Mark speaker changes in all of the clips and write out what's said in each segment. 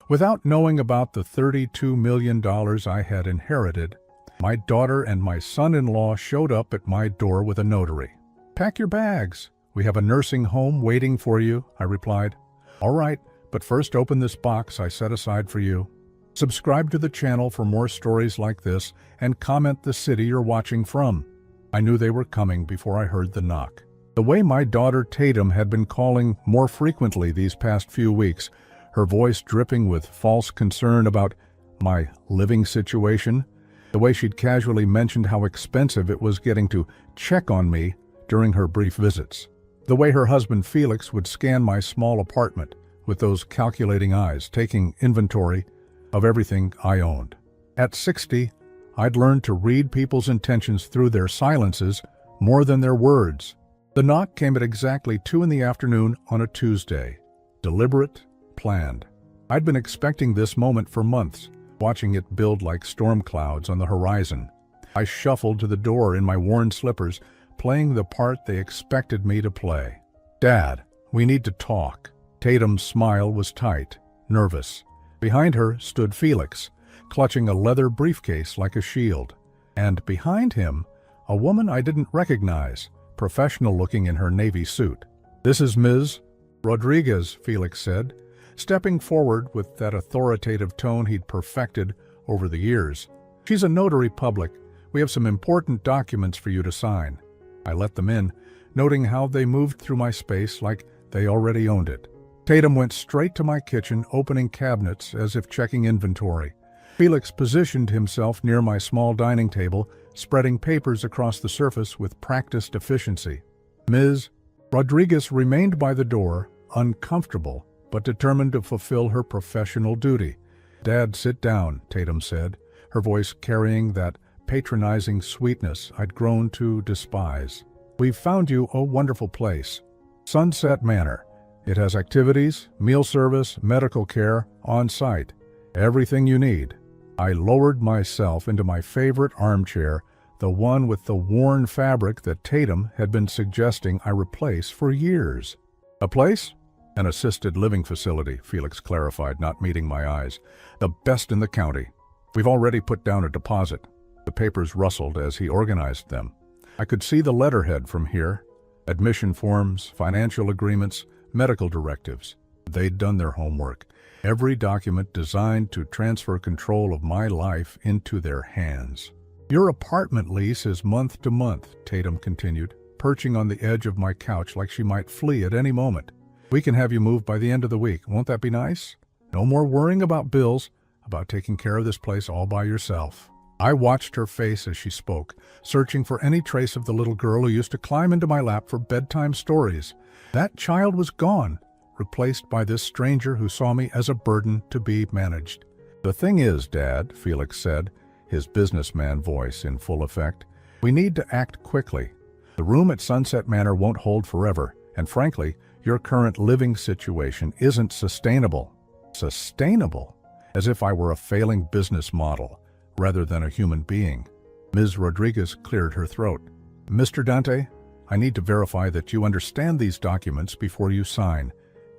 Speaker 1: Without knowing about the $32 million I had inherited, my daughter and my son-in-law showed up at my door with a notary. "Pack your bags. We have a nursing home waiting for you," I replied. "All right, but first open this box I set aside for you." Subscribe to the channel for more stories like this and comment the city you're watching from. I knew they were coming before I heard the knock. The way my daughter Tatum had been calling more frequently these past few weeks, her voice dripping with false concern about my living situation, the way she'd casually mentioned how expensive it was getting to check on me during her brief visits, the way her husband Felix would scan my small apartment with those calculating eyes, taking inventory of everything I owned. At 60, I'd learned to read people's intentions through their silences more than their words. The knock came at exactly 2 in the afternoon on a Tuesday. Deliberate, planned. I'd been expecting this moment for months, watching it build like storm clouds on the horizon. I shuffled to the door in my worn slippers, playing the part they expected me to play. "Dad, we need to talk." Tatum's smile was tight, nervous. Behind her stood Felix, clutching a leather briefcase like a shield. And behind him, a woman I didn't recognize, professional-looking in her navy suit. "This is Ms. Rodriguez," Felix said, stepping forward with that authoritative tone he'd perfected over the years. "She's a notary public. We have some important documents for you to sign." I let them in, noting how they moved through my space like they already owned it. Tatum went straight to my kitchen, opening cabinets as if checking inventory. Felix positioned himself near my small dining table, spreading papers across the surface with practiced efficiency. Ms. Rodriguez remained by the door, uncomfortable, but determined to fulfill her professional duty. "Dad, sit down," Tatum said, her voice carrying that patronizing sweetness I'd grown to despise. "We've found you a wonderful place. Sunset Manor. It has activities, meal service, medical care, on-site. Everything you need." I lowered myself into my favorite armchair, the one with the worn fabric that Tatum had been suggesting I replace for years. "A place?" "An assisted living facility," Felix clarified, not meeting my eyes. "The best in the county. We've already put down a deposit." The papers rustled as he organized them. I could see the letterhead from here. Admission forms, financial agreements, medical directives. They'd done their homework. Every document designed to transfer control of my life into their hands. "Your apartment lease is month to month," Tatum continued, perching on the edge of my couch like she might flee at any moment. "We can have you moved by the end of the week. Won't that be nice? No more worrying about bills, about taking care of this place all by yourself." I watched her face as she spoke, searching for any trace of the little girl who used to climb into my lap for bedtime stories. That child was gone, replaced by this stranger who saw me as a burden to be managed. "The thing is, Dad," Felix said, his businessman voice in full effect, "we need to act quickly. The room at Sunset Manor won't hold forever, and frankly, your current living situation isn't sustainable." Sustainable? As if I were a failing business model, rather than a human being. Ms. Rodriguez cleared her throat. "Mr. Dante, I need to verify that you understand these documents before you sign.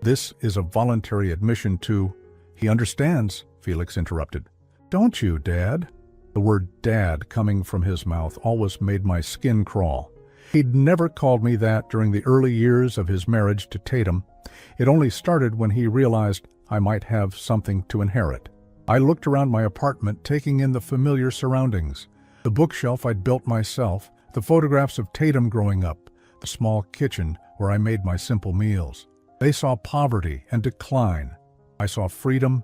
Speaker 1: This is a voluntary admission to—" "He understands," Felix interrupted. "Don't you, Dad?" The word "Dad" coming from his mouth always made my skin crawl. He'd never called me that during the early years of his marriage to Tatum. It only started when he realized I might have something to inherit. I looked around my apartment, taking in the familiar surroundings. The bookshelf I'd built myself, the photographs of Tatum growing up, the small kitchen where I made my simple meals. They saw poverty and decline. I saw freedom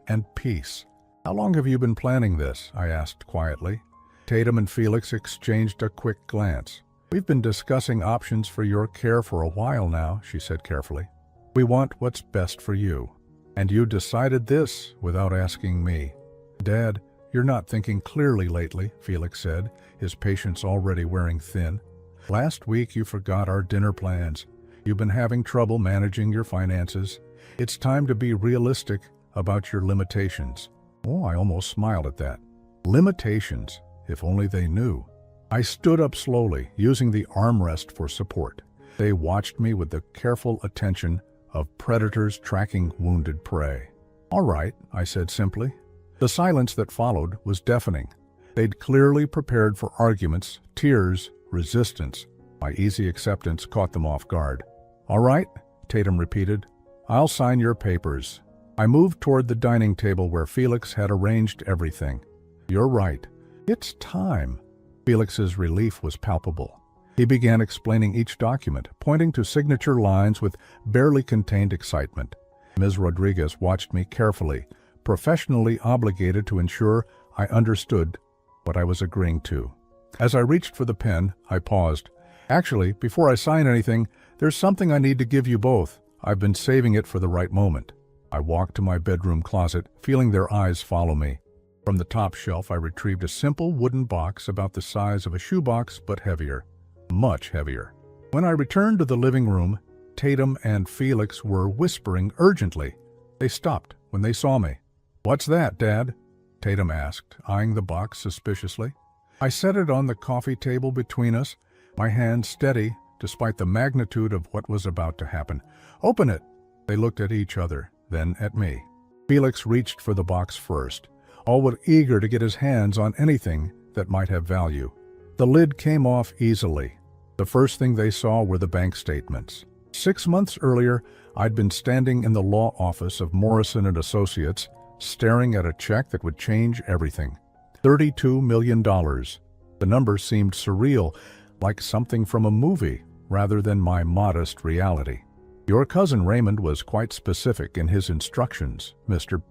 Speaker 1: and peace. "How long have you been planning this?" I asked quietly. Tatum and Felix exchanged a quick glance. "We've been discussing options for your care for a while now," she said carefully. "We want what's best for you. And you decided this without asking me." "Dad, you're not thinking clearly lately," Felix said, his patience already wearing thin. "Last week you forgot our dinner plans. You've been having trouble managing your finances. It's time to be realistic about your limitations." Oh, I almost smiled at that. Limitations, if only they knew. I stood up slowly, using the armrest for support. They watched me with the careful attention of predators tracking wounded prey. "All right," I said simply. The silence that followed was deafening. They'd clearly prepared for arguments, tears, resistance. My easy acceptance caught them off guard. "All right," Tatum repeated. "I'll sign your papers." I moved toward the dining table where Felix had arranged everything. "You're right. It's time." Felix's relief was palpable. He began explaining each document, pointing to signature lines with barely contained excitement. Ms. Rodriguez watched me carefully, professionally obligated to ensure I understood what I was agreeing to. As I reached for the pen, I paused. "Actually, before I sign anything, there's something I need to give you both. I've been saving it for the right moment." I walked to my bedroom closet, feeling their eyes follow me. From the top shelf, I retrieved a simple wooden box about the size of a shoebox, but heavier. Much heavier. When I returned to the living room, Tatum and Felix were whispering urgently. They stopped when they saw me. "What's that, Dad?" Tatum asked, eyeing the box suspiciously. I set it on the coffee table between us, my hand steady despite the magnitude of what was about to happen. "Open it!" They looked at each other, then at me. Felix reached for the box first, always eager to get his hands on anything that might have value. The lid came off easily. The first thing they saw were the bank statements. 6 months earlier, I'd been standing in the law office of Morrison & Associates, staring at a check that would change everything. $32 million. The number seemed surreal, like something from a movie, rather than my modest reality. "Your cousin Raymond was quite specific in his instructions, Mr.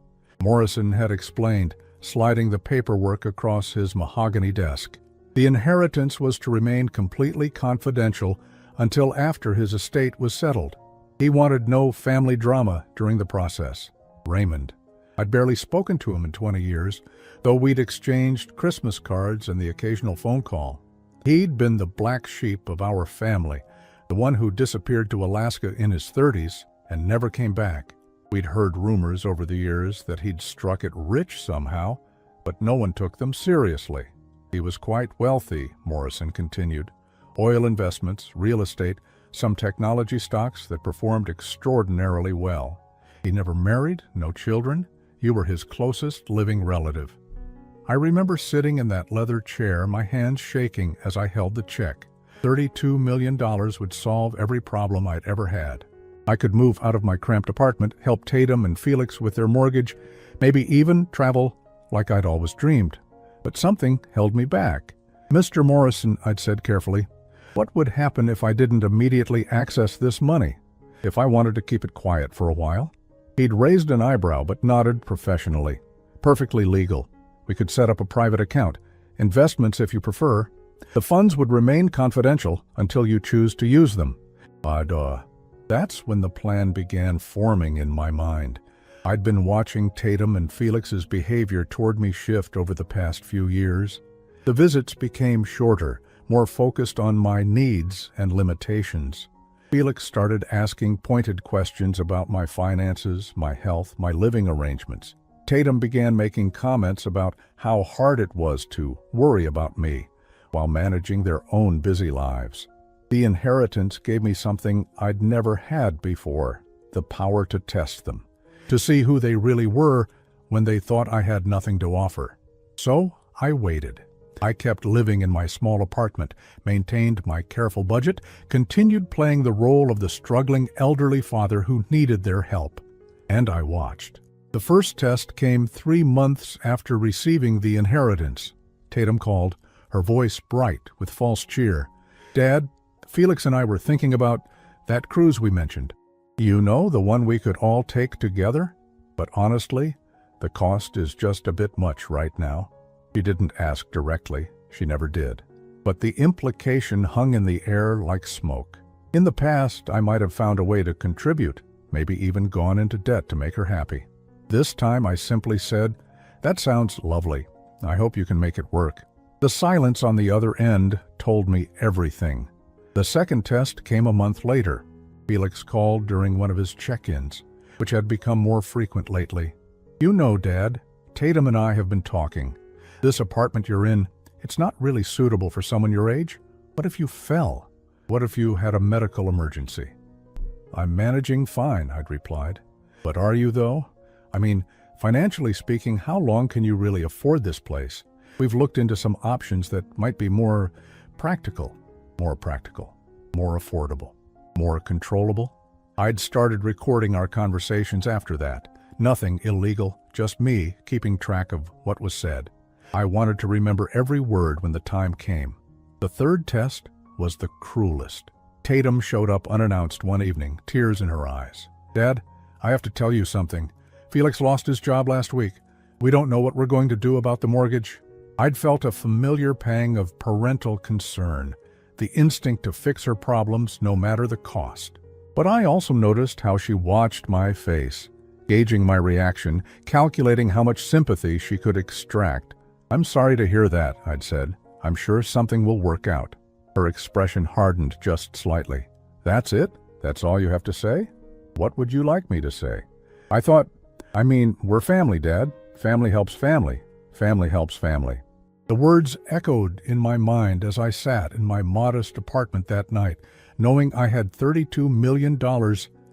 Speaker 1: Morrison had explained, sliding the paperwork across his mahogany desk. The inheritance was to remain completely confidential until after his estate was settled. He wanted no family drama during the process. Raymond. I'd barely spoken to him in 20 years, though we'd exchanged Christmas cards and the occasional phone call. He'd been the black sheep of our family, the one who disappeared to Alaska in his 30s and never came back. We'd heard rumors over the years that he'd struck it rich somehow, but no one took them seriously. He was quite wealthy, Morrison continued. Oil investments, real estate, some technology stocks that performed extraordinarily well. He never married, no children. You were his closest living relative. I remember sitting in that leather chair, my hands shaking as I held the check. $32 million would solve every problem I'd ever had. I could move out of my cramped apartment, help Tatum and Felix with their mortgage, maybe even travel like I'd always dreamed. But something held me back. "Mr. Morrison," I'd said carefully, "what would happen if I didn't immediately access this money? If I wanted to keep it quiet for a while?" He'd raised an eyebrow but nodded professionally. "Perfectly legal. We could set up a private account. Investments if you prefer. The funds would remain confidential until you choose to use them." That's when the plan began forming in my mind. I'd been watching Tatum and Felix's behavior toward me shift over the past few years. The visits became shorter, more focused on my needs and limitations. Felix started asking pointed questions about my finances, my health, my living arrangements. Tatum began making comments about how hard it was to worry about me while managing their own busy lives. The inheritance gave me something I'd never had before, the power to test them, to see who they really were when they thought I had nothing to offer. So I waited. I kept living in my small apartment, maintained my careful budget, continued playing the role of the struggling elderly father who needed their help. And I watched. The first test came 3 months after receiving the inheritance. Tatum called, her voice bright with false cheer. "Dad, Felix and I were thinking about that cruise we mentioned. You know, the one we could all take together? But honestly, the cost is just a bit much right now." She didn't ask directly. She never did. But the implication hung in the air like smoke. In the past, I might have found a way to contribute, maybe even gone into debt to make her happy. This time I simply said, "That sounds lovely. I hope you can make it work." The silence on the other end told me everything. The second test came a month later. Felix called during one of his check-ins, which had become more frequent lately. "You know, Dad, Tatum and I have been talking. This apartment you're in, it's not really suitable for someone your age. What if you fell? What if you had a medical emergency?" "I'm managing fine," I'd replied. "But are you, though? I mean, financially speaking, how long can you really afford this place? We've looked into some options that might be more practical, more affordable, more controllable. I'd started recording our conversations after that. Nothing illegal, just me keeping track of what was said. I wanted to remember every word when the time came. The third test was the cruelest. Tatum showed up unannounced one evening, tears in her eyes. "Dad, I have to tell you something. Felix lost his job last week. We don't know what we're going to do about the mortgage." I'd felt a familiar pang of parental concern, the instinct to fix her problems no matter the cost. But I also noticed how she watched my face, gauging my reaction, calculating how much sympathy she could extract. "I'm sorry to hear that," I'd said. "I'm sure something will work out." Her expression hardened just slightly. "That's it? That's all you have to say? What would you like me to say?" I mean, we're family, Dad. Family helps family. Family helps family." The words echoed in my mind as I sat in my modest apartment that night, knowing I had $32 million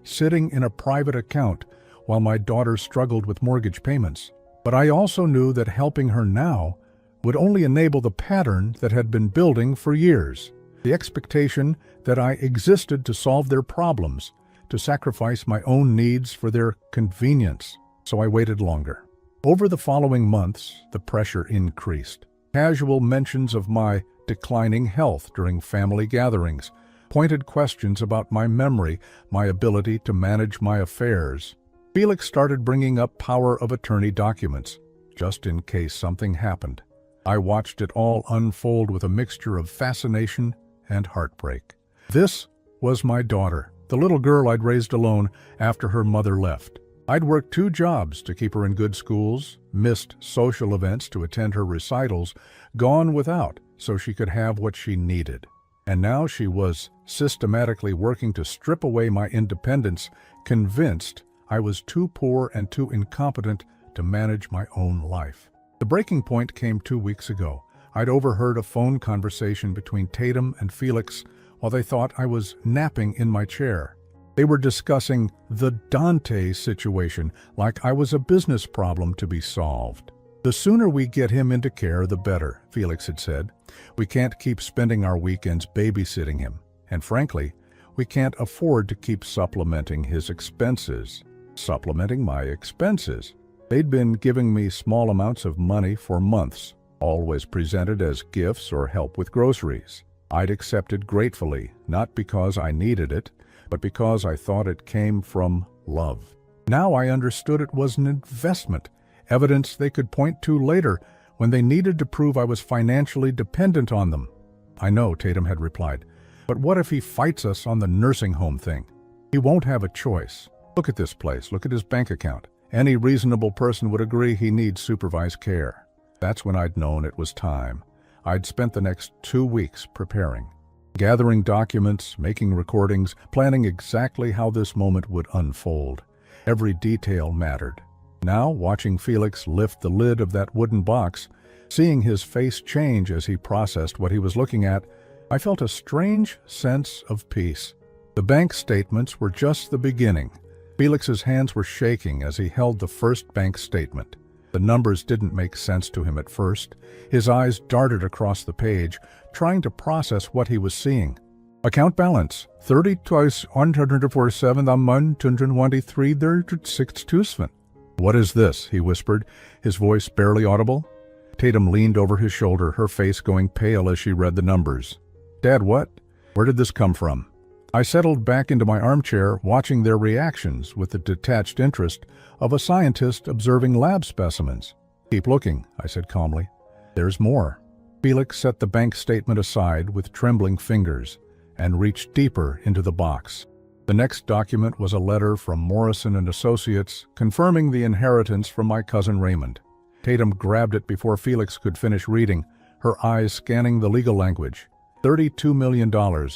Speaker 1: sitting in a private account while my daughter struggled with mortgage payments. But I also knew that helping her now would only enable the pattern that had been building for years. The expectation that I existed to solve their problems, to sacrifice my own needs for their convenience. So I waited longer. Over the following months, the pressure increased. Casual mentions of my declining health during family gatherings, pointed questions about my memory, my ability to manage my affairs. Felix started bringing up power of attorney documents, just in case something happened. I watched it all unfold with a mixture of fascination and heartbreak. This was my daughter, the little girl I'd raised alone after her mother left. I'd worked 2 jobs to keep her in good schools, missed social events to attend her recitals, gone without so she could have what she needed. And now she was systematically working to strip away my independence, convinced I was too poor and too incompetent to manage my own life. The breaking point came 2 weeks ago. I'd overheard a phone conversation between Tatum and Felix while they thought I was napping in my chair. They were discussing the Dante situation like I was a business problem to be solved. "The sooner we get him into care, the better," Felix had said. "We can't keep spending our weekends babysitting him. And frankly, we can't afford to keep supplementing his expenses." Supplementing my expenses. They'd been giving me small amounts of money for months, always presented as gifts or help with groceries. I'd accepted gratefully, not because I needed it, but because I thought it came from love. Now I understood it was an investment, evidence they could point to later when they needed to prove I was financially dependent on them. "I know," Tatum had replied, "but what if he fights us on the nursing home thing? He won't have a choice. Look at this place, look at his bank account. Any reasonable person would agree he needs supervised care." That's when I'd known it was time. I'd spent the next 2 weeks preparing. Gathering documents, making recordings, planning exactly how this moment would unfold. Every detail mattered. Now, watching Felix lift the lid of that wooden box, seeing his face change as he processed what he was looking at, I felt a strange sense of peace. The bank statements were just the beginning. Felix's hands were shaking as he held the first bank statement. The numbers didn't make sense to him at first. His eyes darted across the page, trying to process what he was seeing. "Account balance, 30,147,223,36. "What is this?" he whispered, his voice barely audible. Tatum leaned over his shoulder, her face going pale as she read the numbers. "Dad, what? Where did this come from?" I settled back into my armchair, watching their reactions with the detached interest of a scientist observing lab specimens. "Keep looking," I said calmly. "There's more." Felix set the bank statement aside with trembling fingers and reached deeper into the box. The next document was a letter from Morrison and Associates confirming the inheritance from my cousin Raymond. Tatum grabbed it before Felix could finish reading, her eyes scanning the legal language. $32 million,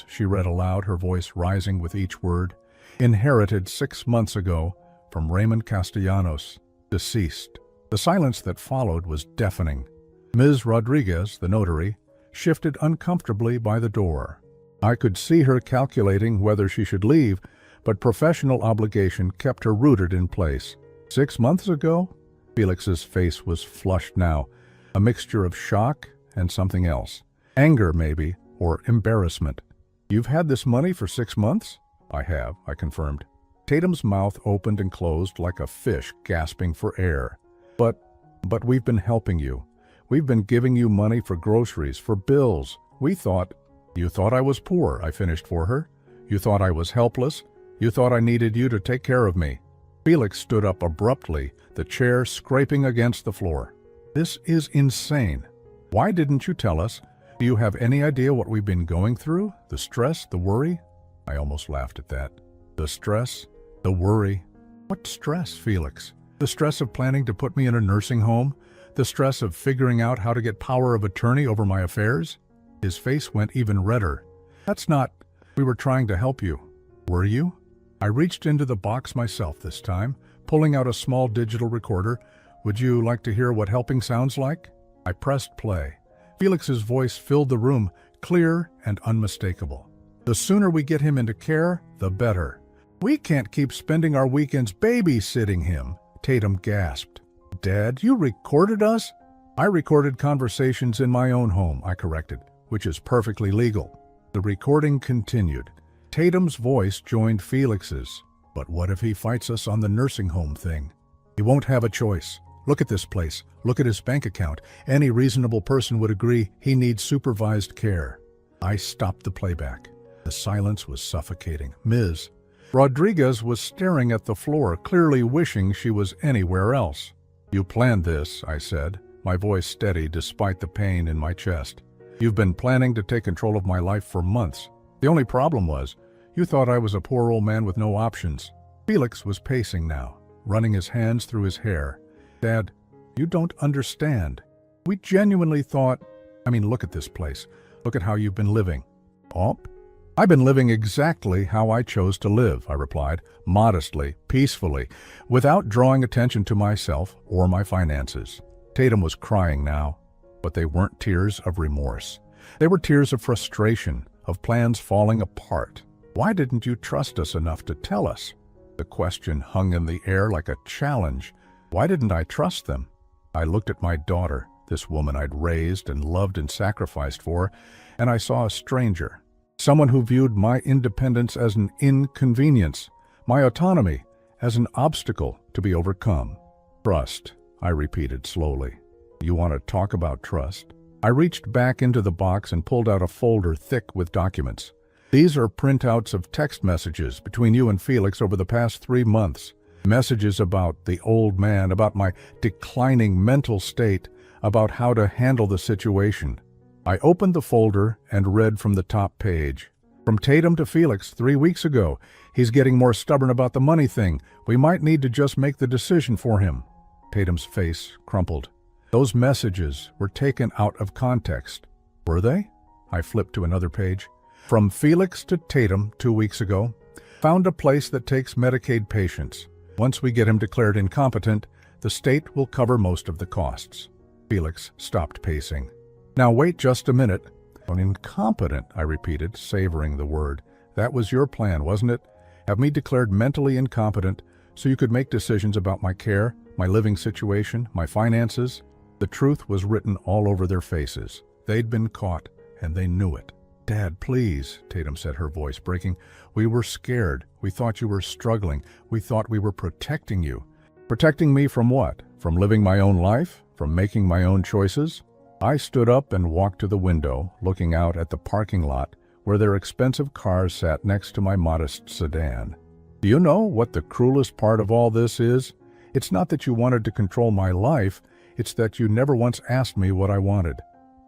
Speaker 1: she read aloud, her voice rising with each word. "Inherited 6 months ago from Raymond Castellanos, deceased." The silence that followed was deafening. Ms. Rodriguez, the notary, shifted uncomfortably by the door. I could see her calculating whether she should leave, but professional obligation kept her rooted in place. 6 months ago? Felix's face was flushed now, a mixture of shock and something else. Anger, maybe, or embarrassment. You've had this money for 6 months? I have, I confirmed. Tatum's mouth opened and closed like a fish gasping for air. But we've been helping you. We've been giving you money for groceries, for bills. You thought I was poor, I finished for her. You thought I was helpless. You thought I needed you to take care of me. Felix stood up abruptly, the chair scraping against the floor. This is insane. Why didn't you tell us? Do you have any idea what we've been going through? The stress, the worry? I almost laughed at that. The stress, the worry. What stress, Felix? The stress of planning to put me in a nursing home? The stress of figuring out how to get power of attorney over my affairs? His face went even redder. That's not... We were trying to help you. Were you? I reached into the box myself this time, pulling out a small digital recorder. Would you like to hear what helping sounds like? I pressed play. Felix's voice filled the room, clear and unmistakable. The sooner we get him into care, the better. We can't keep spending our weekends babysitting him, Tatum gasped. Dad, you recorded us? I recorded conversations in my own home, I corrected, which is perfectly legal. The recording continued. Tatum's voice joined Felix's. But what if he fights us on the nursing home thing? He won't have a choice. Look at this place. Look at his bank account. Any reasonable person would agree he needs supervised care. I stopped the playback. The silence was suffocating. Ms. Rodriguez was staring at the floor, clearly wishing she was anywhere else. You planned this, I said, my voice steady despite the pain in my chest. You've been planning to take control of my life for months. The only problem was, you thought I was a poor old man with no options. Felix was pacing now, running his hands through his hair. Dad, you don't understand. We genuinely thought... look at this place. Look at how you've been living. Oh? I've been living exactly how I chose to live, I replied, modestly, peacefully, without drawing attention to myself or my finances. Tatum was crying now, but they weren't tears of remorse. They were tears of frustration, of plans falling apart. Why didn't you trust us enough to tell us? The question hung in the air like a challenge. Why didn't I trust them? I looked at my daughter, this woman I'd raised and loved and sacrificed for, and I saw a stranger. Someone who viewed my independence as an inconvenience, my autonomy as an obstacle to be overcome. Trust, I repeated slowly. You want to talk about trust? I reached back into the box and pulled out a folder thick with documents. These are printouts of text messages between you and Felix over the past 3 months. Messages about the old man, about my declining mental state, about how to handle the situation. I opened the folder and read from the top page. From Tatum to Felix 3 weeks ago. He's getting more stubborn about the money thing. We might need to just make the decision for him. Tatum's face crumpled. Those messages were taken out of context. Were they? I flipped to another page. From Felix to Tatum 2 weeks ago. Found a place that takes Medicaid patients. Once we get him declared incompetent, the state will cover most of the costs. Felix stopped pacing. Now wait just a minute. Incompetent, I repeated, savoring the word. That was your plan, wasn't it? Have me declared mentally incompetent so you could make decisions about my care, my living situation, my finances? The truth was written all over their faces. They'd been caught, and they knew it. Dad, please, Tatum said, her voice breaking. We were scared. We thought you were struggling. We thought we were protecting you. Protecting me from what? From living my own life? From making my own choices? I stood up and walked to the window, looking out at the parking lot where their expensive cars sat next to my modest sedan. Do you know what the cruelest part of all this is? It's not that you wanted to control my life, it's that you never once asked me what I wanted.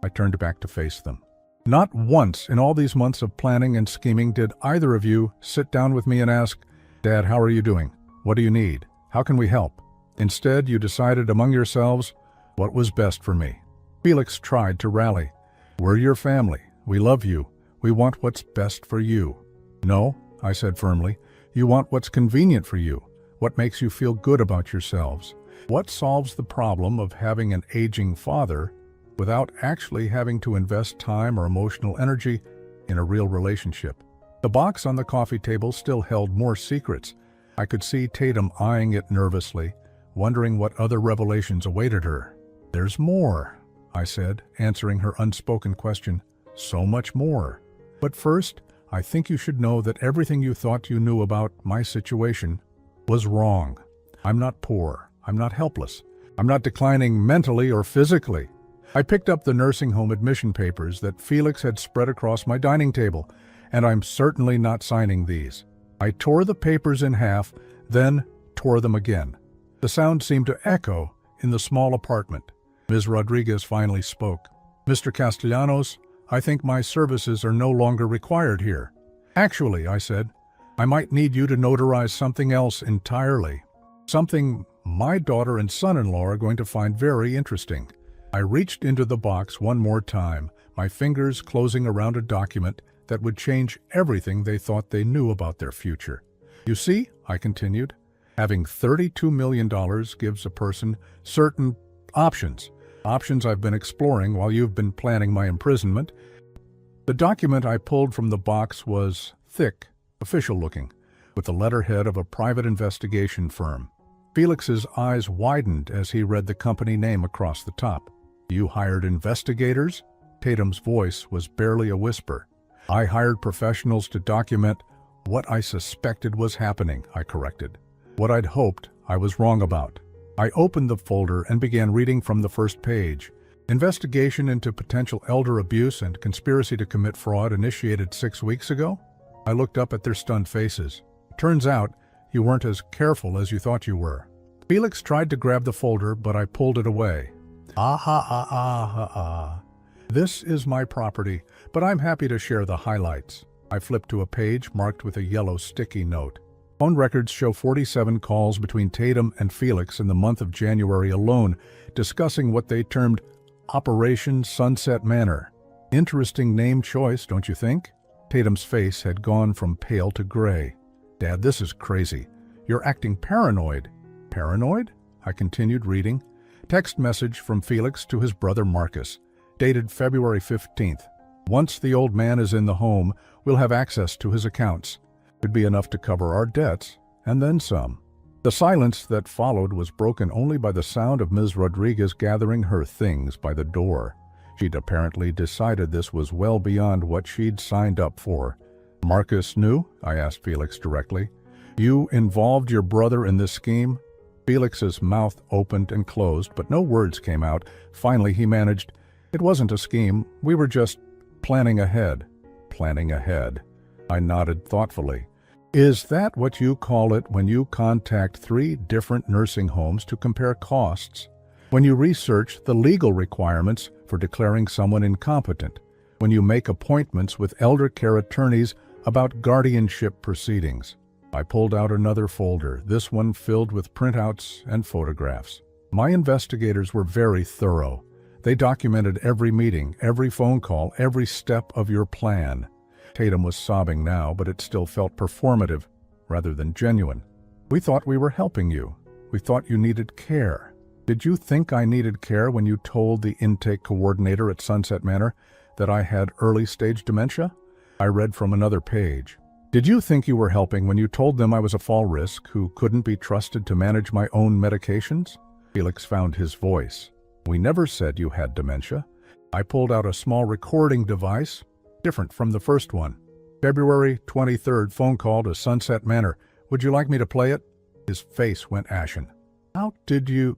Speaker 1: I turned back to face them. Not once in all these months of planning and scheming did either of you sit down with me and ask, Dad, how are you doing? What do you need? How can we help? Instead, you decided among yourselves what was best for me. Felix tried to rally. We're your family. We love you. We want what's best for you. No, I said firmly. You want what's convenient for you. What makes you feel good about yourselves. What solves the problem of having an aging father without actually having to invest time or emotional energy in a real relationship. The box on the coffee table still held more secrets. I could see Tatum eyeing it nervously, wondering what other revelations awaited her. "There's more," I said, answering her unspoken question. "So much more. But first, I think you should know that everything you thought you knew about my situation was wrong. I'm not poor. I'm not helpless. I'm not declining mentally or physically." I picked up the nursing home admission papers that Felix had spread across my dining table, and I'm certainly not signing these. I tore the papers in half, then tore them again. The sound seemed to echo in the small apartment. Ms. Rodriguez finally spoke. "Mr. Castellanos, I think my services are no longer required here." "Actually," I said, "I might need you to notarize something else entirely. Something my daughter and son-in-law are going to find very interesting." I reached into the box one more time, my fingers closing around a document that would change everything they thought they knew about their future. "You see," I continued, "having $32 million gives a person certain options I've been exploring while you've been planning my imprisonment." The document I pulled from the box was thick, official-looking, with the letterhead of a private investigation firm. Felix's eyes widened as he read the company name across the top. "You hired investigators?" Tatum's voice was barely a whisper. "I hired professionals to document what I suspected was happening," I corrected. "What I'd hoped I was wrong about." I opened the folder and began reading from the first page. "Investigation into potential elder abuse and conspiracy to commit fraud initiated 6 weeks ago?" I looked up at their stunned faces. "Turns out you weren't as careful as you thought you were." Felix tried to grab the folder, but I pulled it away. "This is my property, but I'm happy to share the highlights." I flipped to a page marked with a yellow sticky note. Phone records show 47 calls between Tatum and Felix in the month of January alone, discussing what they termed Operation Sunset Manor. Interesting name choice, don't you think? Tatum's face had gone from pale to gray. "Dad, this is crazy. You're acting paranoid." "Paranoid?" I continued reading. Text message from Felix to his brother Marcus, dated February 15th. "Once the old man is in the home, we'll have access to his accounts. It'd be enough to cover our debts, and then some." The silence that followed was broken only by the sound of Ms. Rodriguez gathering her things by the door. She'd apparently decided this was well beyond what she'd signed up for. "Marcus knew?" I asked Felix directly. "You involved your brother in this scheme?" Felix's mouth opened and closed, but no words came out. Finally, he managed, "It wasn't a scheme. We were just planning ahead." "Planning ahead." I nodded thoughtfully. "Is that what you call it when you contact 3 different nursing homes to compare costs? When you research the legal requirements for declaring someone incompetent? When you make appointments with elder care attorneys about guardianship proceedings?" I pulled out another folder, this one filled with printouts and photographs. "My investigators were very thorough. They documented every meeting, every phone call, every step of your plan." Tatum was sobbing now, but it still felt performative rather than genuine. "We thought we were helping you. We thought you needed care. Did you think I needed care when you told the intake coordinator at Sunset Manor that I had early-stage dementia?" I read from another page. "Did you think you were helping when you told them I was a fall risk who couldn't be trusted to manage my own medications?" Felix found his voice. "We never said you had dementia." I pulled out a small recording device, different from the first one. "February 23rd phone call to Sunset Manor. Would you like me to play it?" His face went ashen. "How did you—"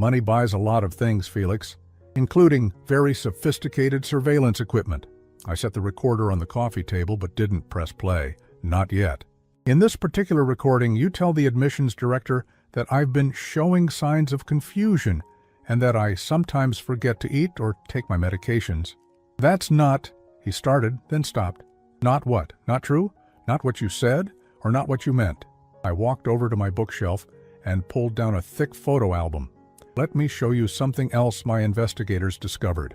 Speaker 1: "Money buys a lot of things, Felix, including very sophisticated surveillance equipment." I set the recorder on the coffee table but didn't press play. "Not yet. In this particular recording, you tell the admissions director that I've been showing signs of confusion and that I sometimes forget to eat or take my medications." "That's not—" he started, then stopped. "Not what? Not true? Not what you said, or not what you meant?" I walked over to my bookshelf and pulled down a thick photo album. "Let me show you something else my investigators discovered."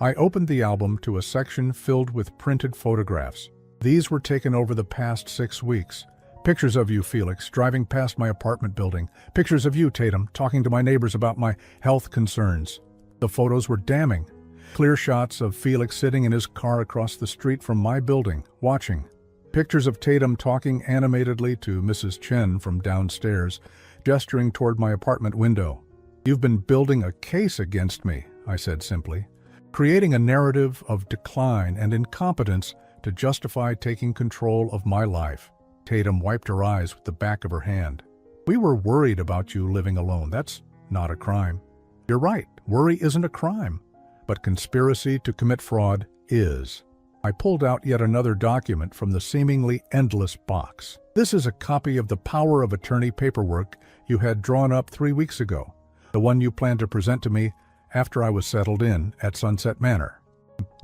Speaker 1: I opened the album to a section filled with printed photographs. These were taken over the past 6 weeks. Pictures of you, Felix, driving past my apartment building. Pictures of you, Tatum, talking to my neighbors about my health concerns. The photos were damning. Clear shots of Felix sitting in his car across the street from my building, watching. Pictures of Tatum talking animatedly to Mrs. Chen from downstairs. gesturing toward my apartment window. "You've been building a case against me," I said simply, "creating a narrative of decline and incompetence to justify taking control of my life." Tatum wiped her eyes with the back of her hand. "We were worried about you living alone. That's not a crime." "You're right, worry isn't a crime, but conspiracy to commit fraud is." I pulled out yet another document from the seemingly endless box. "This is a copy of the power of attorney paperwork you had drawn up 3 weeks ago, the one you planned to present to me after I was settled in at Sunset Manor."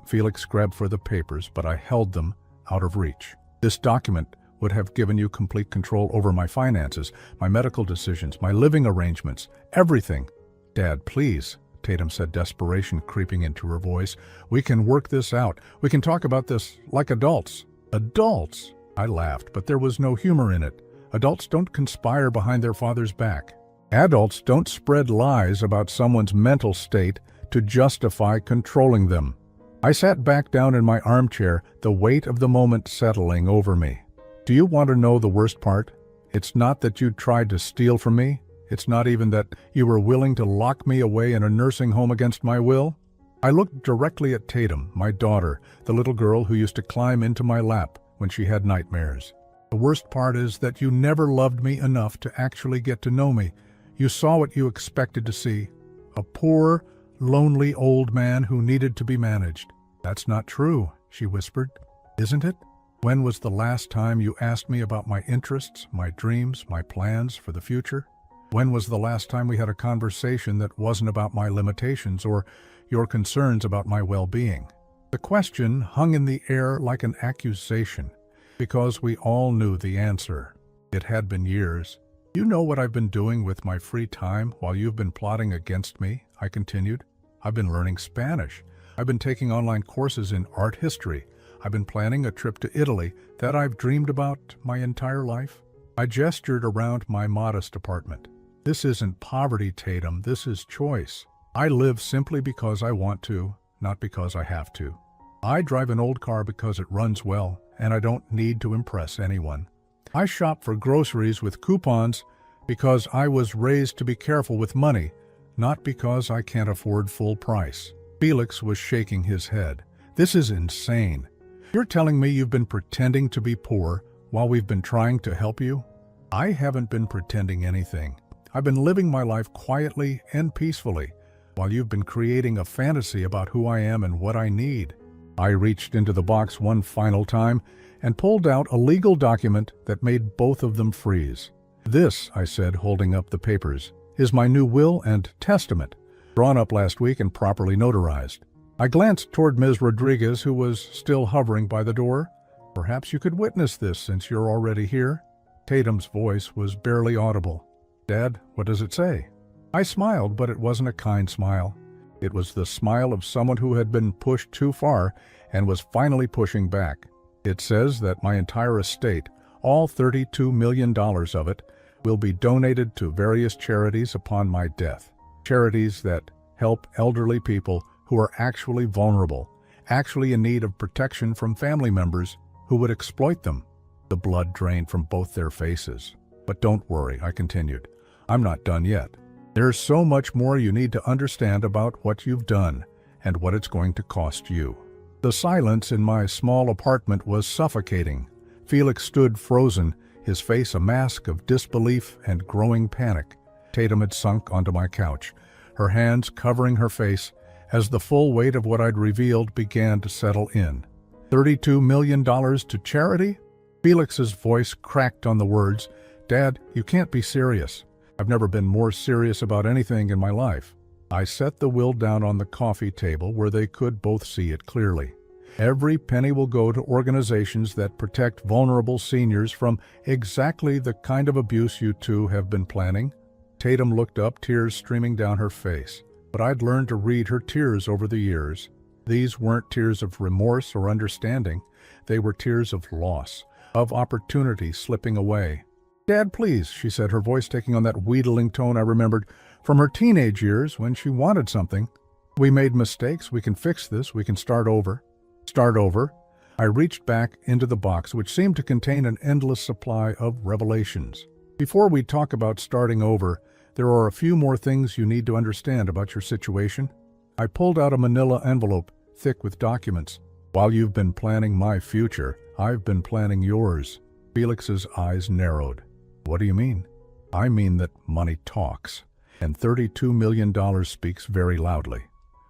Speaker 1: Felix grabbed for the papers, but I held them out of reach. "This document would have given you complete control over my finances, my medical decisions, my living arrangements, everything." "Dad, please," Tatum said, desperation creeping into her voice. "We can work this out. We can talk about this like adults." "Adults?" I laughed, but there was no humor in it. "Adults don't conspire behind their father's back. Adults don't spread lies about someone's mental state to justify controlling them." I sat back down in my armchair, the weight of the moment settling over me. "Do you want to know the worst part? It's not that you tried to steal from me. It's not even that you were willing to lock me away in a nursing home against my will." I looked directly at Tatum, my daughter, the little girl who used to climb into my lap when she had nightmares. "The worst part is that you never loved me enough to actually get to know me. You saw what you expected to see. A poor, lonely old man who needed to be managed." "That's not true," she whispered. "Isn't it? When was the last time you asked me about my interests, my dreams, my plans for the future? When was the last time we had a conversation that wasn't about my limitations or your concerns about my well-being?" The question hung in the air like an accusation, because we all knew the answer. It had been years. "You know what I've been doing with my free time while you've been plotting against me," I continued. "I've been learning Spanish. I've been taking online courses in art history. I've been planning a trip to Italy that I've dreamed about my entire life." I gestured around my modest apartment. "This isn't poverty, Tatum. This is choice. I live simply because I want to, not because I have to. I drive an old car because it runs well, and I don't need to impress anyone. I shop for groceries with coupons because I was raised to be careful with money, not because I can't afford full price." Felix was shaking his head. "This is insane. You're telling me you've been pretending to be poor while we've been trying to help you?" "I haven't been pretending anything. I've been living my life quietly and peacefully, while you've been creating a fantasy about who I am and what I need." I reached into the box one final time and pulled out a legal document that made both of them freeze. "This," I said, holding up the papers, "is my new will and testament, drawn up last week and properly notarized." I glanced toward Ms. Rodriguez, who was still hovering by the door. "Perhaps you could witness this since you're already here." Tatum's voice was barely audible. "Dad, what does it say?" I smiled, but it wasn't a kind smile. It was the smile of someone who had been pushed too far and was finally pushing back. "It says that my entire estate, all $32 million of it, will be donated to various charities upon my death. Charities that help elderly people who are actually vulnerable, actually in need of protection from family members who would exploit them." The blood drained from both their faces. "But don't worry," I continued. "I'm not done yet. There's so much more you need to understand about what you've done and what it's going to cost you." The silence in my small apartment was suffocating. Felix stood frozen, his face a mask of disbelief and growing panic. Tatum had sunk onto my couch, her hands covering her face as the full weight of what I'd revealed began to settle in. $32 million to charity? Felix's voice cracked on the words. "Dad, you can't be serious. I've never been more serious about anything in my life." I set the will down on the coffee table where they could both see it clearly. "Every penny will go to organizations that protect vulnerable seniors from exactly the kind of abuse you two have been planning." Tatum looked up, tears streaming down her face. But I'd learned to read her tears over the years. These weren't tears of remorse or understanding. They were tears of loss, of opportunity slipping away. "Dad, please," she said, her voice taking on that wheedling tone I remembered from her teenage years when she wanted something. "We made mistakes. We can fix this. We can start over." "Start over?" I reached back into the box, which seemed to contain an endless supply of revelations. Before we talk about starting over, there are a few more things you need to understand about your situation. I pulled out a manila envelope, thick with documents. While you've been planning my future, I've been planning yours. Felix's eyes narrowed. What do you mean? I mean that money talks, and $32 million speaks very loudly.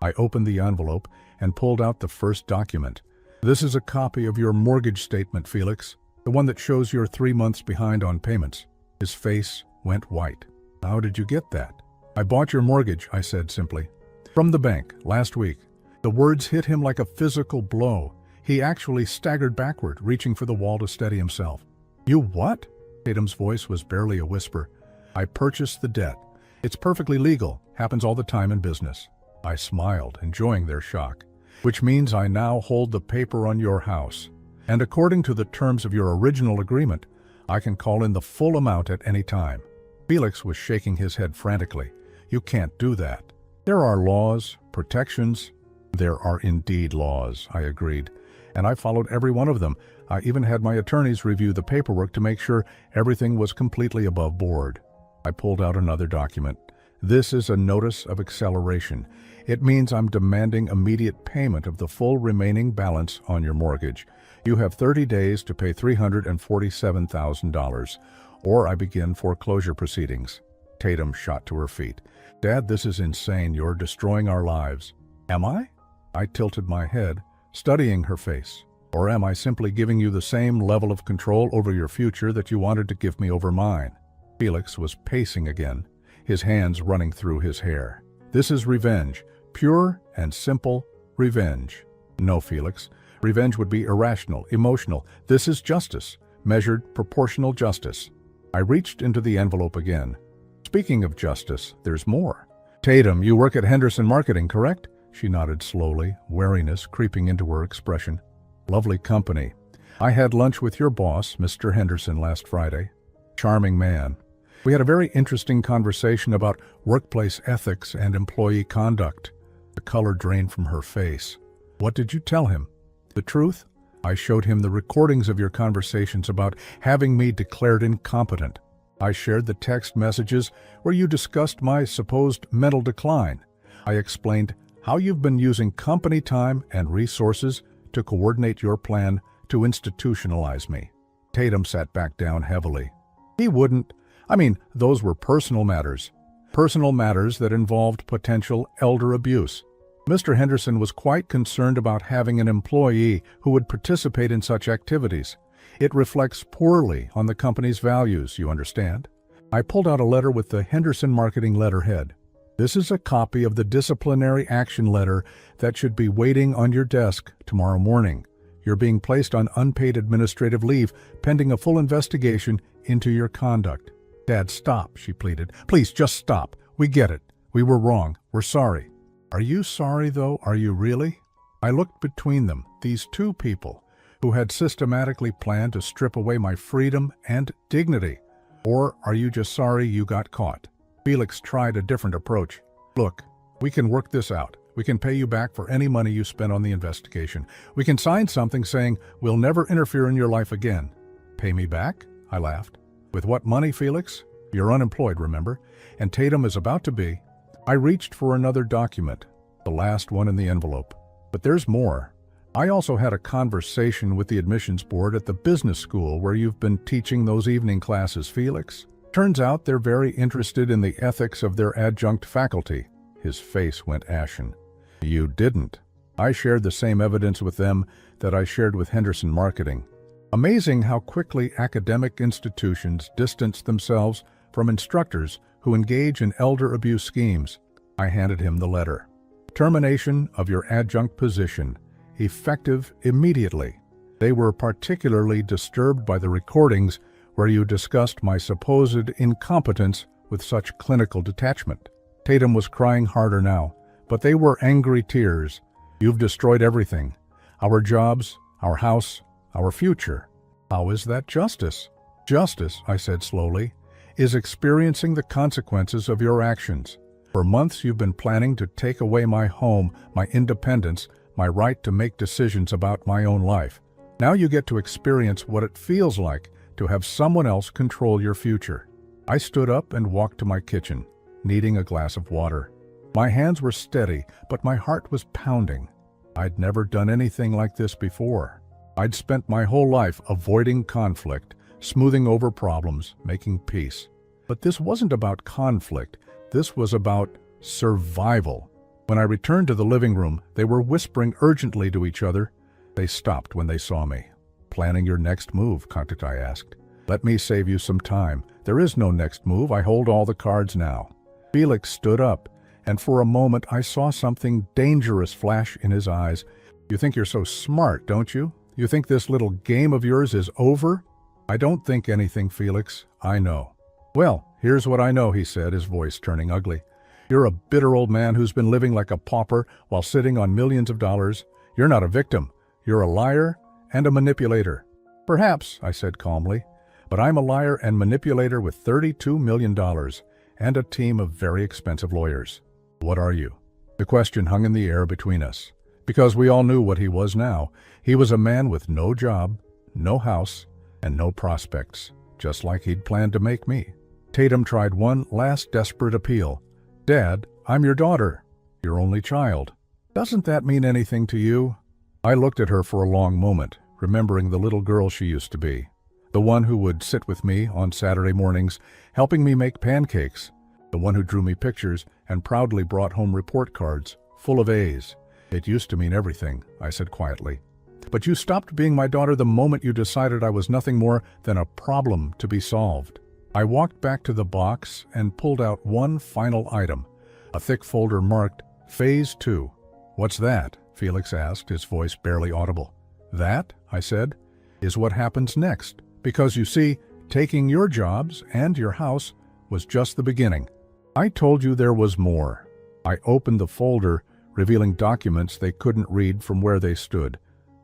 Speaker 1: I opened the envelope and pulled out the first document. This is a copy of your mortgage statement, Felix, the one that shows you're 3 months behind on payments. His face went white. How did you get that? I bought your mortgage, I said simply. From the bank, last week. The words hit him like a physical blow. He actually staggered backward, reaching for the wall to steady himself. You what? Tatum's voice was barely a whisper. I purchased the debt. It's perfectly legal, happens all the time in business. I smiled, enjoying their shock. Which means I now hold the paper on your house. And according to the terms of your original agreement, I can call in the full amount at any time. Felix was shaking his head frantically. You can't do that. There are laws, protections. There are indeed laws, I agreed, and I followed every one of them. I even had my attorneys review the paperwork to make sure everything was completely above board. I pulled out another document. This is a notice of acceleration. It means I'm demanding immediate payment of the full remaining balance on your mortgage. You have 30 days to pay $347,000, or I begin foreclosure proceedings. Tatum shot to her feet. Dad, this is insane. You're destroying our lives. Am I? I tilted my head, studying her face. Or am I simply giving you the same level of control over your future that you wanted to give me over mine? Felix was pacing again, his hands running through his hair. This is revenge, pure and simple revenge. No, Felix. Revenge would be irrational, emotional. This is justice, measured, proportional justice. I reached into the envelope again. Speaking of justice, there's more. Tatum, you work at Henderson Marketing, correct? She nodded slowly, wariness creeping into her expression. Lovely company. I had lunch with your boss, Mr. Henderson, last Friday. Charming man. We had a very interesting conversation about workplace ethics and employee conduct. The color drained from her face. What did you tell him? The truth? I showed him the recordings of your conversations about having me declared incompetent. I shared the text messages where you discussed my supposed mental decline. I explained how you've been using company time and resources to coordinate your plan to institutionalize me. Tatum sat back down heavily. He wouldn't. Those were personal matters. Personal matters that involved potential elder abuse. Mr. Henderson was quite concerned about having an employee who would participate in such activities. It reflects poorly on the company's values, you understand? I pulled out a letter with the Henderson Marketing letterhead. This is a copy of the disciplinary action letter that should be waiting on your desk tomorrow morning. You're being placed on unpaid administrative leave pending a full investigation into your conduct. Dad, stop, she pleaded. Please, just stop. We get it. We were wrong. We're sorry. Are you sorry, though? Are you really? I looked between them, these two people, who had systematically planned to strip away my freedom and dignity. Or are you just sorry you got caught? Felix tried a different approach. Look, we can work this out. We can pay you back for any money you spent on the investigation. We can sign something saying we'll never interfere in your life again. Pay me back? I laughed. With what money, Felix? You're unemployed, remember? And Tatum is about to be. I reached for another document, the last one in the envelope. But there's more. I also had a conversation with the admissions board at the business school where you've been teaching those evening classes, Felix. Turns out they're very interested in the ethics of their adjunct faculty. His face went ashen. You didn't. I shared the same evidence with them that I shared with Henderson Marketing. Amazing how quickly academic institutions distance themselves from instructors who engage in elder abuse schemes. I handed him the letter. Termination of your adjunct position, effective immediately. They were particularly disturbed by the recordings where you discussed my supposed incompetence with such clinical detachment. Tatum was crying harder now, but they were angry tears. You've destroyed everything. Our jobs, our house, our future. How is that justice? Justice, I said slowly, is experiencing the consequences of your actions. For months you've been planning to take away my home, my independence, my right to make decisions about my own life. Now you get to experience what it feels like to have someone else control your future. I stood up and walked to my kitchen, needing a glass of water. My hands were steady, but my heart was pounding. I'd never done anything like this before. I'd spent my whole life avoiding conflict, smoothing over problems, making peace. But this wasn't about conflict. This was about survival. When I returned to the living room, they were whispering urgently to each other. They stopped when they saw me. "Planning your next move?" Kantatai asked. "Let me save you some time. There is no next move. I hold all the cards now." Felix stood up, and for a moment I saw something dangerous flash in his eyes. "You think you're so smart, don't you? You think this little game of yours is over?" "I don't think anything, Felix. I know." "Well, here's what I know," he said, his voice turning ugly. "You're a bitter old man who's been living like a pauper while sitting on millions of dollars. You're not a victim. You're a liar and a manipulator." "Perhaps," I said calmly, "but I'm a liar and manipulator with $32 million and a team of very expensive lawyers." "What are you?" The question hung in the air between us, because we all knew what he was now. He was a man with no job, no house, and no prospects, just like he'd planned to make me. Tatum tried one last desperate appeal. "Dad, I'm your daughter, your only child. Doesn't that mean anything to you?" I looked at her for a long moment, remembering the little girl she used to be, the one who would sit with me on Saturday mornings, helping me make pancakes, the one who drew me pictures and proudly brought home report cards, full of A's. "It used to mean everything," I said quietly. "But you stopped being my daughter the moment you decided I was nothing more than a problem to be solved." I walked back to the box and pulled out one final item, a thick folder marked Phase 2. "What's that?" Felix asked, his voice barely audible. "That," I said, "is what happens next. Because you see, taking your jobs and your house was just the beginning. I told you there was more." I opened the folder, revealing documents they couldn't read from where they stood,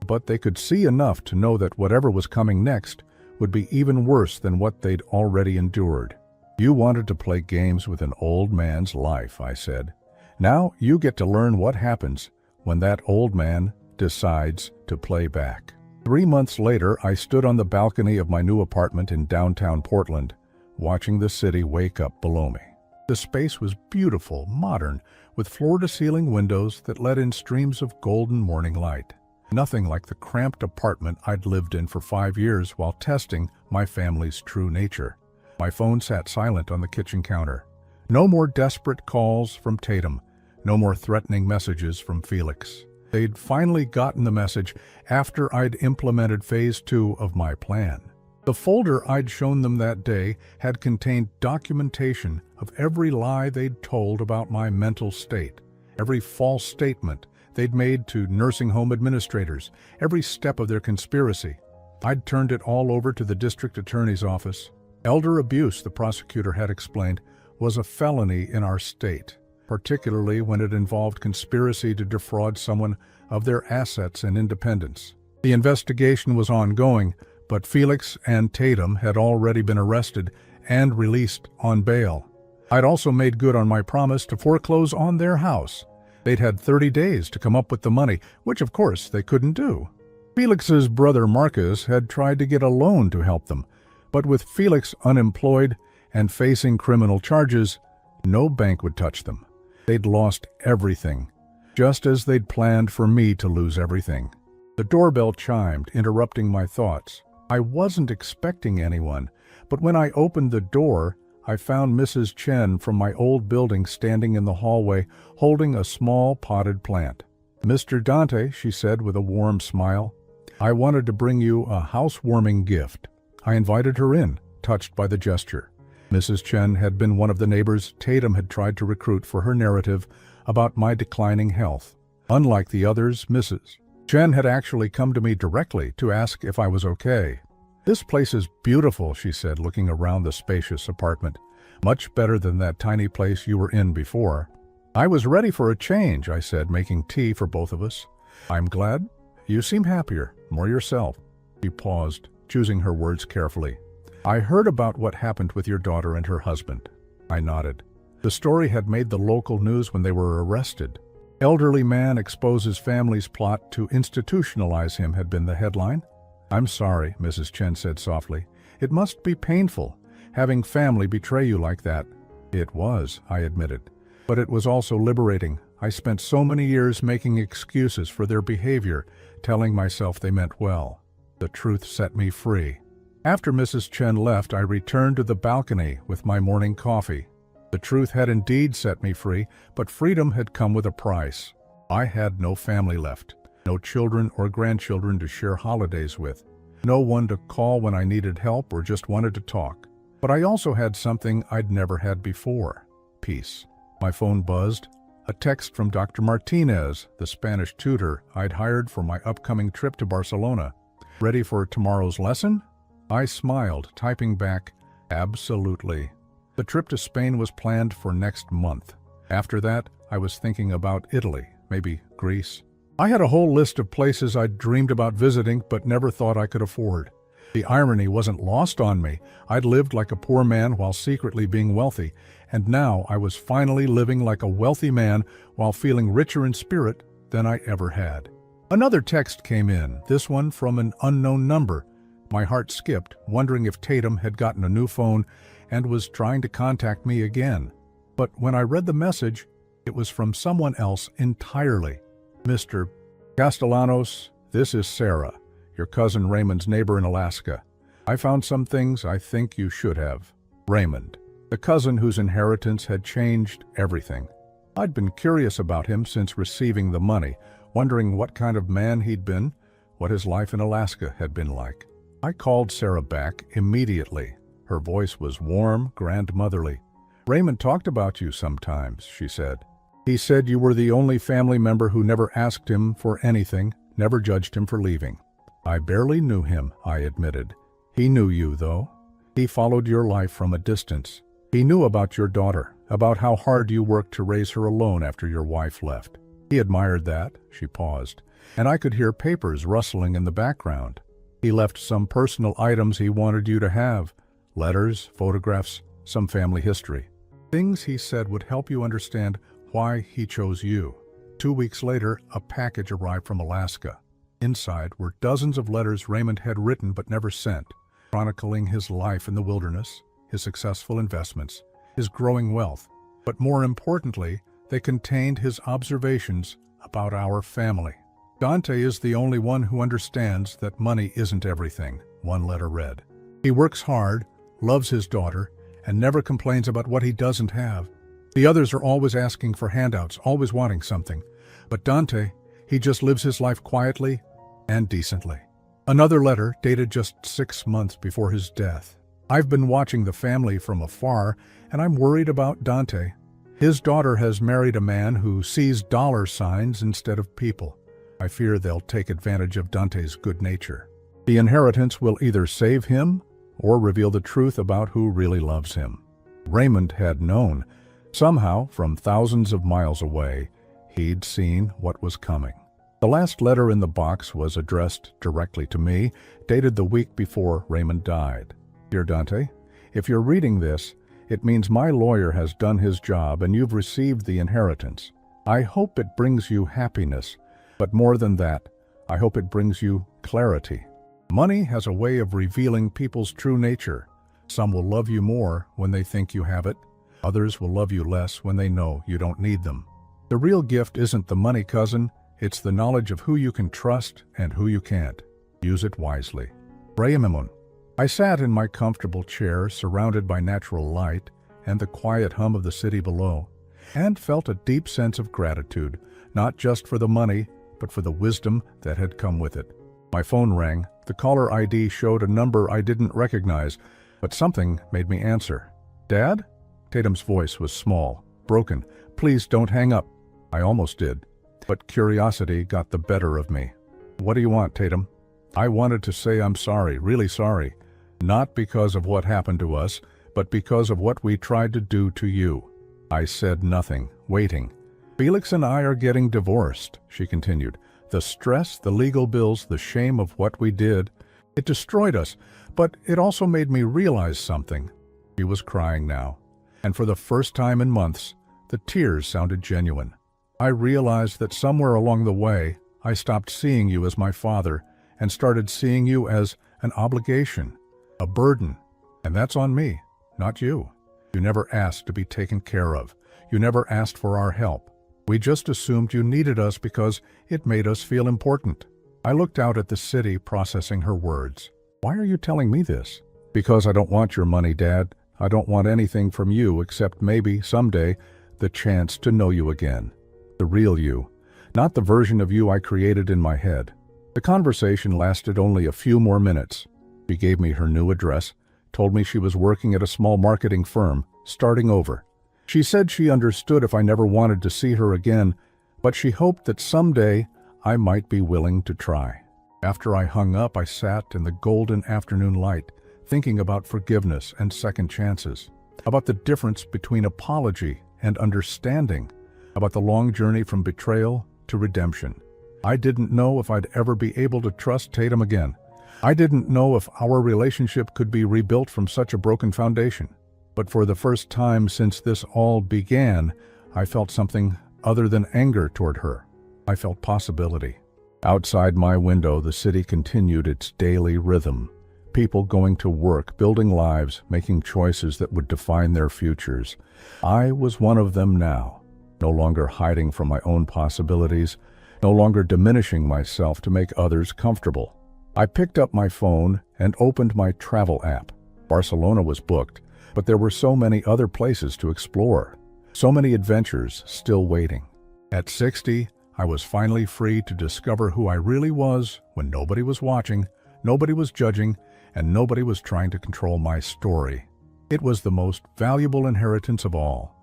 Speaker 1: but they could see enough to know that whatever was coming next would be even worse than what they'd already endured. "You wanted to play games with an old man's life," I said. "Now you get to learn what happens when that old man decides to play back." 3 months later, I stood on the balcony of my new apartment in downtown Portland, watching the city wake up below me. The space was beautiful, modern, with floor-to-ceiling windows that let in streams of golden morning light. Nothing like the cramped apartment I'd lived in for 5 years while testing my family's true nature. My phone sat silent on the kitchen counter. No more desperate calls from Tatum, no more threatening messages from Felix. They'd finally gotten the message after I'd implemented Phase 2 of my plan. The folder I'd shown them that day had contained documentation of every lie they'd told about my mental state, every false statement they'd made to nursing home administrators, every step of their conspiracy. I'd turned it all over to the district attorney's office. Elder abuse, the prosecutor had explained, was a felony in our state, particularly when it involved conspiracy to defraud someone of their assets and independence. The investigation was ongoing, but Felix and Tatum had already been arrested and released on bail. I'd also made good on my promise to foreclose on their house. They'd had 30 days to come up with the money, which of course they couldn't do. Felix's brother Marcus had tried to get a loan to help them, but with Felix unemployed and facing criminal charges, no bank would touch them. They'd lost everything, just as they'd planned for me to lose everything. The doorbell chimed, interrupting my thoughts. I wasn't expecting anyone, but when I opened the door, I found Mrs. Chen from my old building standing in the hallway holding a small potted plant. "Mr. Dante," she said with a warm smile, "I wanted to bring you a housewarming gift." I invited her in, touched by the gesture. Mrs. Chen had been one of the neighbors Tatum had tried to recruit for her narrative about my declining health. Unlike the others, Mrs. Chen had actually come to me directly to ask if I was okay. "This place is beautiful," she said, looking around the spacious apartment. "Much better than that tiny place you were in before." "I was ready for a change," I said, making tea for both of us. "I'm glad. You seem happier, more yourself." She paused, choosing her words carefully. "I heard about what happened with your daughter and her husband." I nodded. The story had made the local news when they were arrested. "Elderly man exposes family's plot to institutionalize him" had been the headline. "I'm sorry," Mrs. Chen said softly. "It must be painful. having family betray you like that. It was, I admitted. But it was also liberating. I spent so many years making excuses for their behavior, telling myself they meant well. The truth set me free. After Mrs. Chen left, I returned to the balcony with my morning coffee. The truth had indeed set me free, but freedom had come with a price. I had no family left, no children or grandchildren to share holidays with, no one to call when I needed help or just wanted to talk. But I also had something I'd never had before: peace. My phone buzzed. A text from Dr. Martinez, the Spanish tutor I'd hired for my upcoming trip to Barcelona. Ready for tomorrow's lesson? I smiled, typing back, absolutely. The trip to Spain was planned for next month. After that, I was thinking about Italy, maybe Greece. I had a whole list of places I'd dreamed about visiting but never thought I could afford. The irony wasn't lost on me. I'd lived like a poor man while secretly being wealthy, and now I was finally living like a wealthy man while feeling richer in spirit than I ever had. Another text came in, this one from an unknown number. My heart skipped, wondering if Tatum had gotten a new phone and was trying to contact me again. But when I read the message, it was from someone else entirely. Mr. Castellanos, this is Sarah, your cousin Raymond's neighbor in Alaska. I found some things I think you should have. Raymond, the cousin whose inheritance had changed everything. I'd been curious about him since receiving the money, wondering what kind of man he'd been, what his life in Alaska had been like. I called Sarah back immediately. Her voice was warm, grandmotherly. Raymond talked about you sometimes, she said. He said you were the only family member who never asked him for anything, never judged him for leaving. I barely knew him, I admitted. He knew you, though. He followed your life from a distance. He knew about your daughter, about how hard you worked to raise her alone after your wife left. He admired that, she paused, and I could hear papers rustling in the background. He left some personal items he wanted you to have, letters, photographs, some family history. Things he said would help you understand why he chose you. 2 weeks later, a package arrived from Alaska. Inside were dozens of letters Raymond had written but never sent, chronicling his life in the wilderness, his successful investments, his growing wealth. But more importantly, they contained his observations about our family. Dante is the only one who understands that money isn't everything, one letter read. He works hard, loves his daughter, and never complains about what he doesn't have. The others are always asking for handouts, always wanting something. But Dante, he just lives his life quietly and decently. Another letter dated just 6 months before his death. I've been watching the family from afar, and I'm worried about Dante. His daughter has married a man who sees dollar signs instead of people. I fear they'll take advantage of Dante's good nature. The inheritance will either save him or reveal the truth about who really loves him. Raymond had known. Somehow, from thousands of miles away, he'd seen what was coming. The last letter in the box was addressed directly to me, dated the week before Raymond died. Dear Dante, if you're reading this, it means my lawyer has done his job and you've received the inheritance. I hope it brings you happiness, but more than that, I hope it brings you clarity. Money has a way of revealing people's true nature. Some will love you more when they think you have it. Others will love you less when they know you don't need them. The real gift isn't the money, cousin. It's the knowledge of who you can trust and who you can't. Use it wisely. Raymond. I sat in my comfortable chair, surrounded by natural light and the quiet hum of the city below, and felt a deep sense of gratitude, not just for the money, but for the wisdom that had come with it. My phone rang. The caller ID showed a number I didn't recognize, but something made me answer. Dad? Tatum's voice was small, broken. Please don't hang up. I almost did, but curiosity got the better of me. What do you want, Tatum? I wanted to say I'm sorry, really sorry. Not because of what happened to us, but because of what we tried to do to you. I said nothing, waiting. Felix and I are getting divorced, she continued. The stress, the legal bills, the shame of what we did, it destroyed us, but it also made me realize something. She was crying now, and for the first time in months, the tears sounded genuine. I realized that somewhere along the way, I stopped seeing you as my father and started seeing you as an obligation, a burden, and that's on me. not you. You never asked to be taken care of. You never asked for our help. We just assumed you needed us because it made us feel important." I looked out at the city, processing her words. "Why are you telling me this?" "Because I don't want your money, Dad. I don't want anything from you except maybe, someday, the chance to know you again. The real you, not the version of you I created in my head." The conversation lasted only a few more minutes. She gave me her new address, told me she was working at a small marketing firm, starting over. She said she understood if I never wanted to see her again, but she hoped that someday I might be willing to try. After I hung up, I sat in the golden afternoon light, thinking about forgiveness and second chances, about the difference between apology and understanding, about the long journey from betrayal to redemption. I didn't know if I'd ever be able to trust Tatum again. I didn't know if our relationship could be rebuilt from such a broken foundation. But for the first time since this all began, I felt something other than anger toward her. I felt possibility. Outside my window, the city continued its daily rhythm. People going to work, building lives, making choices that would define their futures. I was one of them now, no longer hiding from my own possibilities, no longer diminishing myself to make others comfortable. I picked up my phone and opened my travel app. Barcelona was booked, but there were so many other places to explore, so many adventures still waiting. At 60, I was finally free to discover who I really was when nobody was watching, nobody was judging, and nobody was trying to control my story. It was the most valuable inheritance of all.